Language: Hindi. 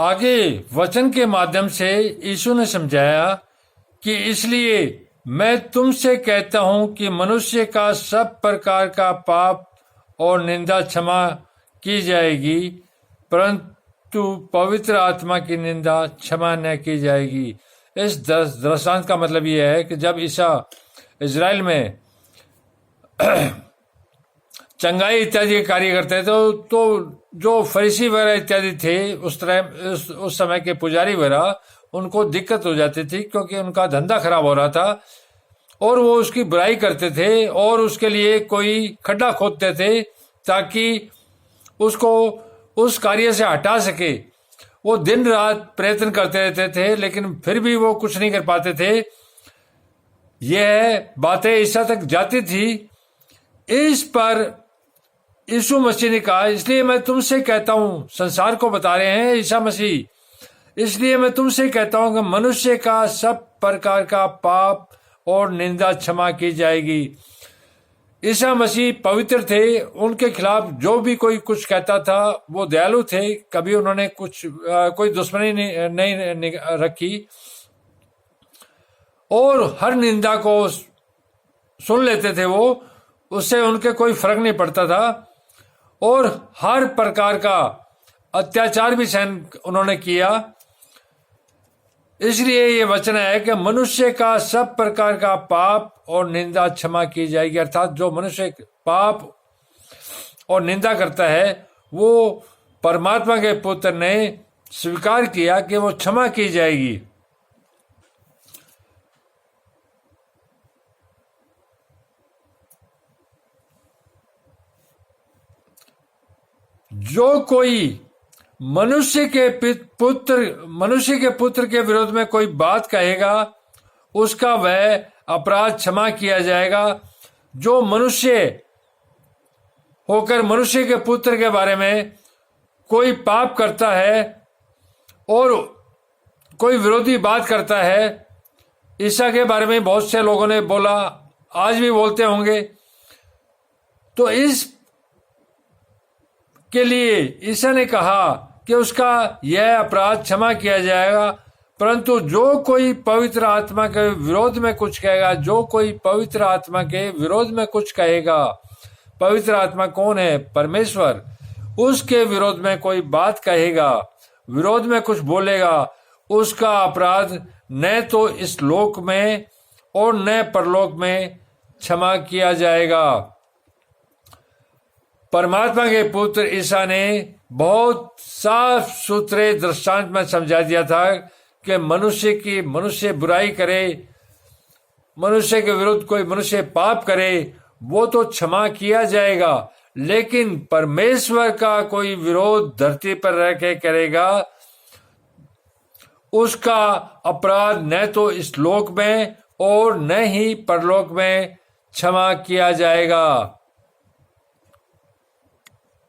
आगे वचन के माध्यम से यीशु ने समझाया कि इसलिए मैं तुमसे कहता हूं कि मनुष्य का सब प्रकार का पाप और निंदा क्षमा की जाएगी, परंतु पवित्र आत्मा की निंदा क्षमा न की जाएगी। इस दृष्टांत का मतलब यह है कि जब ईसा इजराइल में चंगाई इत्यादि के कार्य करते थे तो जो फरीसी वगैरह इत्यादि थे उस समय के पुजारी वगैरह, उनको दिक्कत हो जाती थी क्योंकि उनका धंधा खराब हो रहा था और वो उसकी बुराई करते थे और उसके लिए कोई खड्डा खोदते थे ताकि उसको उस कार्य से हटा सके। वो दिन रात प्रयत्न करते रहते थे लेकिन फिर भी वो कुछ नहीं कर पाते थे। यह बातें ईसा तक जाती थी। इस पर यीशु मसीह ने कहा, इसलिए मैं तुमसे कहता हूं, संसार को बता रहे हैं ईसा मसीह, इसलिए मैं तुमसे कहता हूं कि मनुष्य का सब प्रकार का पाप और निंदा क्षमा की जाएगी। ईसा मसीह पवित्र थे, उनके खिलाफ जो भी कोई कुछ कहता था वो दयालु थे, कभी उन्होंने कोई दुश्मनी नहीं रखी और हर निंदा को सुन लेते थे वो, उससे उनके कोई फर्क नहीं पड़ता था और हर प्रकार का अत्याचार भी सहन उन्होंने किया। इसलिए ये वचन है कि मनुष्य का सब प्रकार का पाप और निंदा क्षमा की जाएगी, अर्थात जो मनुष्य पाप और निंदा करता है वो परमात्मा के पुत्र ने स्वीकार किया कि वो क्षमा की जाएगी। जो कोई मनुष्य के पुत्र के विरोध में कोई बात कहेगा उसका वह अपराध क्षमा किया जाएगा। जो मनुष्य होकर मनुष्य के पुत्र के बारे में कोई पाप करता है और कोई विरोधी बात करता है, ईसा के बारे में बहुत से लोगों ने बोला, आज भी बोलते होंगे, तो इस के लिए ईसा ने कहा कि उसका यह अपराध क्षमा किया जाएगा। परंतु जो कोई पवित्र आत्मा के विरोध में कुछ कहेगा, जो कोई पवित्र आत्मा के विरोध में कुछ कहेगा, पवित्र आत्मा कौन है? परमेश्वर। उसके विरोध में कोई बात कहेगा, विरोध में कुछ बोलेगा, उसका अपराध न तो इस लोक में और न परलोक में क्षमा किया जाएगा। परमात्मा के पुत्र ईसा ने बहुत साफ सुथरे दृष्टांत में समझा दिया था कि मनुष्य बुराई करे, मनुष्य के विरुद्ध कोई मनुष्य पाप करे वो तो क्षमा किया जाएगा, लेकिन परमेश्वर का कोई विरोध धरती पर रह के करेगा, उसका अपराध न तो इस लोक में और न ही परलोक में क्षमा किया जाएगा।